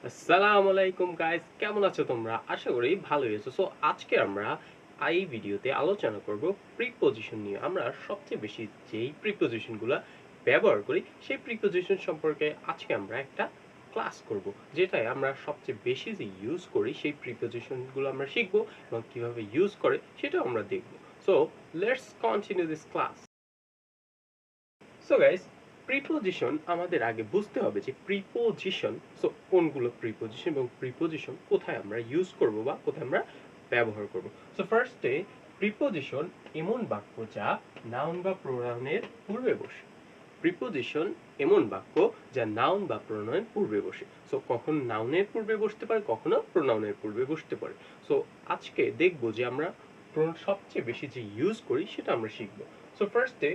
আসসালামু আলাইকুম গাইস, কেমন আছো তোমরা? আশা করি ভালোই আছো। সো আজকে আমরা এই ভিডিওতে আলোচনা করব প্রিপজিশন নিয়ে। আমরা সবচেয়ে বেশি যেই প্রিপজিশনগুলো ব্যবহার করি সেই প্রিপজিশন সম্পর্কে আজকে আমরা একটা ক্লাস করব, যেটাই আমরা সবচেয়ে বেশি যে ইউজ করি সেই প্রিপজিশনগুলো আমরা শিখব এবং কিভাবে ইউজ করে সেটাও আমরা দেখব। So let's continue this class. So guys, preposition আমাদের আগে বুঝতে হবে যে প্রিপোজিশন কোনগুলো প্রিপোজিশন এবং প্রিপোজিশন কোথায় আমরা ইউজ করব বা কোথায় আমরা ব্যবহার করব। সো ফার্স্টে প্রিপোজিশন এমন বাক্য যা নাউন বা প্রোনাউনের পূর্বে বসে। প্রিপোজিশন এমন বাক্য যা নাউন বা প্রোনাউনের পূর্বে বসে। সো কখন নাউনের পূর্বে বসতে পারে, কখনো প্রোনাউনের পূর্বে বসতে পারে। সো আজকে দেখব যে আমরা সবচেয়ে বেশি যে ইউজ করি সেটা আমরা শিখব। সো ফার্স্টে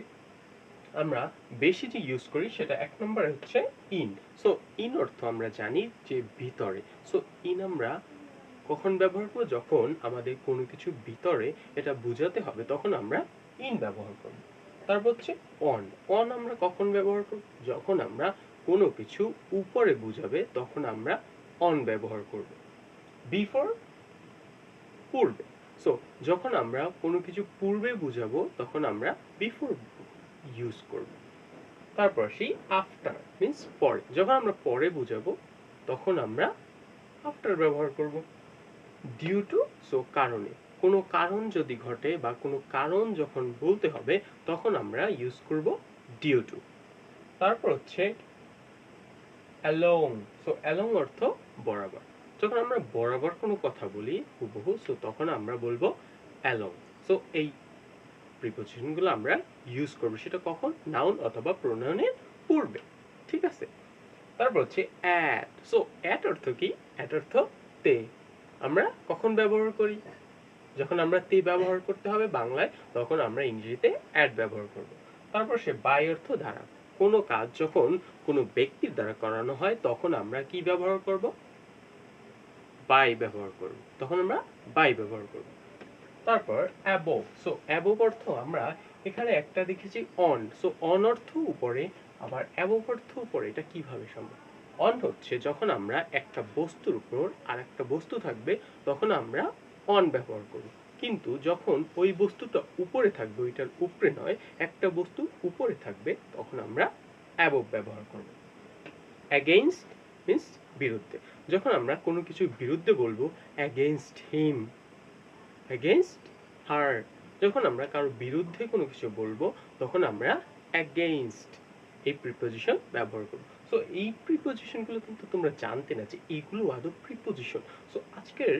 আমরা বেশি যে ইউজ করি সেটা এক নম্বরে হচ্ছে ইন। সো ইন অর্থ আমরা জানি যে ভিতরে। সো ইন আমরা কখন ব্যবহার করব? যখন আমাদের কোনো কিছু ভিতরে এটা বোঝাতে হবে তখন আমরা ইন ব্যবহার করব। তারপর হচ্ছে অন। অন আমরা কখন ব্যবহার করব? যখন আমরা কোনো কিছু উপরে বোঝাবে তখন আমরা অন ব্যবহার করব। বিফোর, পূর্বে। সো যখন আমরা কোনো কিছু পূর্বে বুঝাবো তখন আমরা বিফোর ইউজ করব। তারপর আসি আফটার, মিন্স পরে। যখন আমরা পরে বুঝাবো তখন আমরা আফটার ব্যবহার করব। ডিউ টু, সো কারণে। কোনো কারণ যদি ঘটে বা কোনো কারণ যখন বলতে হবে তখন আমরা ইউজ করব ডিউ টু। তারপর হচ্ছে অ্যালং। সো অ্যালং অর্থ বরাবর। যখন আমরা বরাবর কোনো কথা বলি হুবহু, সো তখন আমরা বলবো অ্যালং। সো এই প্রিপোজিশনগুলো আমরা ইউজ করব, সেটা কখন? নাউন অথবা প্রোনাউনের পূর্বে। ঠিক আছে? তারপর হচ্ছে অ্যাট। সো অ্যাট অর্থ কি? অ্যাট অর্থ তে। আমরা কখন ব্যবহার করি? যখন আমরা তে ব্যবহার করতে হবে বাংলায় তখন আমরা ইংরেজিতে অ্যাট ব্যবহার করব। তারপর সে বাই অর্থ দ্বারা। কোনো কাজ যখন কোনো ব্যক্তির দ্বারা করানো হয় তখন আমরা কি ব্যবহার করব? বাই ব্যবহার করব। তখন আমরা বাই ব্যবহার করব। তারপর অ্যাবোভ। সো অ্যাবোভ অর্থ আমরা এখানে একটা দেখেছি অন। সো অন অর্থ উপরে, আবার অ্যাবোভ অর্থ উপরে। এটা কিভাবে সম্ভব? অন হচ্ছে যখন আমরা একটা বস্তুর উপর আর একটা বস্তু থাকবে তখন আমরা অন ব্যবহার করব। কিন্তু যখন ওই বস্তুটা উপরে থাকবে, ওইটার উপরে নয়, একটা বস্তু উপরে থাকবে তখন আমরা অ্যাবোভ ব্যবহার করব। অ্যাগেইনস্ট মিন্স বিরুদ্ধে। যখন আমরা কোনো কিছুর বিরুদ্ধে বলবো অ্যাগেইনস্ট হিম, against her। যখন আমরা কারো বিরুদ্ধে কোনো কিছু বলবো তখন আমরা against এই প্রিপোজিশন ব্যবহার করব। সো এই প্রিপোজিশনগুলো কিন্তু তোমরা জানতে না যে এইগুলো আদৌ প্রিপোজিশন। সো আজকের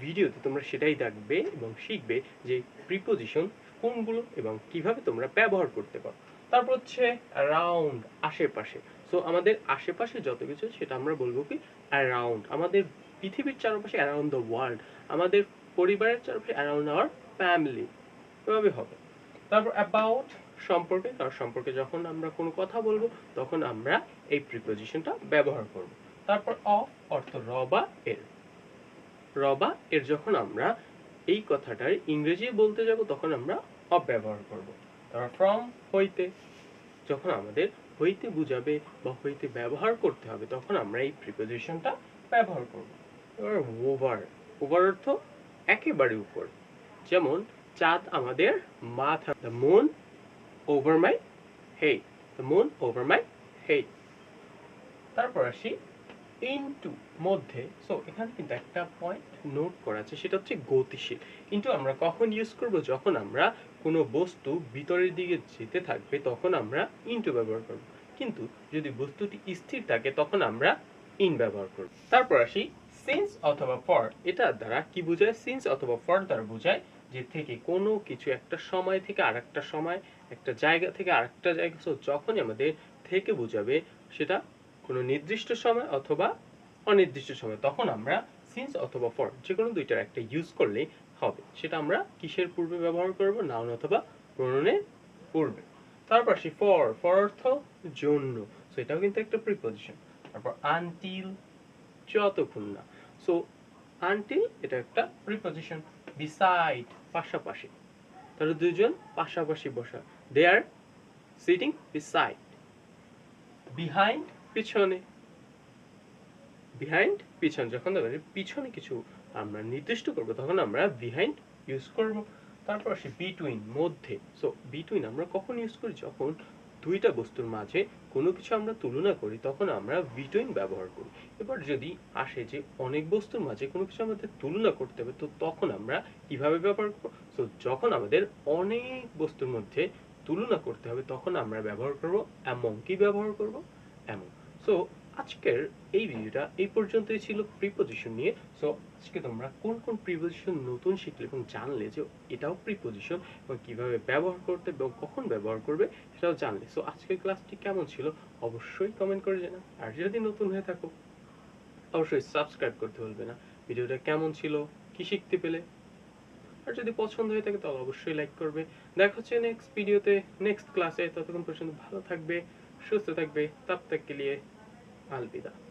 ভিডিওতে তোমরা সেটাই দেখবে এবং শিখবে যে প্রিপোজিশন কোনগুলো এবং কিভাবে তোমরা ব্যবহার করতে পারো। তারপর হচ্ছে অ্যারাউন্ড, আশেপাশে। সো আমাদের আশেপাশে যত কিছু সেটা আমরা বলবো কি? অ্যারাউন্ড। আমাদের পৃথিবীর চারপাশে, অ্যারাউন্ড দ্য ওয়ার্ল্ড। আমাদের পরিবারের চারপাশে, অ্যারাউন্ড আওয়ার ফ্যামিলি। এভাবে হবে। তারপর অ্যাবাউট, সম্পর্কে। কারণ সম্পর্কে যখন আমরা কোনো কথা বলবো তখন আমরা এই প্রিপোজিশনটা ব্যবহার করব। তারপর অফ অর্থ র বা এর। র বা এর যখন আমরা এই কথাটার ইংরেজি বলতে যাব তখন আমরা অফ ব্যবহার করব। তারপর ফ্রম, হইতে। যখন আমাদের হইতে বুঝাবে বা হইতে ব্যবহার করতে হবে তখন আমরা এই প্রিপোজিশনটা ব্যবহার করব। এবার ওভার। ওভার অর্থ একেবারে উপর। যেমন চাঁদ আমাদের মাথা। The moon over my head. The moon over my head. তারপর আসি ইনটু, মধ্যে। সো এখানে কিন্তু একটা পয়েন্ট নোট করা আছে, সেটা হচ্ছে গতিশীল। ইনটু আমরা কখন ইউজ করব? যখন আমরা কোনো বস্তু ভিতরের দিকে যেতে থাকবে তখন আমরা ইনটু ব্যবহার করব। কিন্তু যদি বস্তুটি স্থির থাকে তখন আমরা ইন ব্যবহার করব। তারপর আসি সিন্স অথবা ফর। এটার দ্বারা কি বোঝায়? সিন্স অথবা ফর দ্বারা বোঝায় যে থেকে কোনো কিছু একটা সময় থেকে আরেকটা সময়, একটা জায়গা থেকে আরেকটা জায়গা। সো যখনই আমাদের থেকে বোঝাবে সেটা কোনো নির্দিষ্ট সময় অথবা অনির্দিষ্ট সময় তখন আমরা সিন্স অথবা ফর যে কোনো দুইটার একটা ইউজ করলেই হবে। সেটা আমরা কিসের পূর্বে ব্যবহার করব? নাউন অথবা প্রোনাউনের পূর্বে। তারপর আসি ফর। ফর অর্থ জন্য। সো এটাও কিন্তু একটা প্রিপোজিশন। তারপর আনটিল, যতক্ষণ না। সো আনটিল এটা একটা প্রিপোজিশন। বিসাইড, পাশাপাশি। তাহলে দুইজন পাশাপাশি বসা। দে আর সিটিং বিসাইড। বিহাইন্ড, পিছনে। বিহাইন্ড পিছন, যখন দেখবেন পিছনে কিছু আমরা নির্দিষ্ট করব তখন আমরা বিহাইন্ড ইউজ করব। তারপর আসে বিটুইন, মধ্যে। সো বিটুইন আমরা কখন ইউজ করি? যখন দুইটা বস্তুর মাঝে কোনো কিছু আমরা তুলনা করি তখন আমরা বিটুইন ব্যবহার করি। এবার যদি আসে যে অনেক বস্তুর মাঝে কোনো কিছু আমাদের তুলনা করতে হবে, তো তখন আমরা কিভাবে ব্যবহার করব? সো যখন আমাদের অনেক বস্তুর মধ্যে তুলনা করতে হবে তখন আমরা ব্যবহার করব অ্যামং। কি ব্যবহার করব? অ্যামং। সো আজকের এই ভিডিওটা এই পর্যন্তই ছিল প্রিপোজিশন নিয়ে। সো আজকে তোমরা কোন কোন প্রিপোজিশন নতুন শিখলে এবং জানলে যে এটাও প্রিপোজিশন এবং কিভাবে ব্যবহার করতে এবং কখন ব্যবহার করবে সেটাও জানলে। সো আজকের ক্লাসটি কেমন ছিল অবশ্যই কমেন্ট করে জানাও। আর যদি নতুন হয়ে থাকো অবশ্যই সাবস্ক্রাইব করতে ভুলবে না। ভিডিওটা কেমন ছিল, কি শিখতে পেলে, আর যদি পছন্দ হয়ে থাকে তাহলে অবশ্যই লাইক করবে। দেখা হচ্ছে নেক্সট ভিডিওতে, নেক্সট ক্লাসে। ততক্ষণ পর্যন্ত ভালো থাকবে, সুস্থ থাকবে। তব তক কে লিয়ে अलविदा।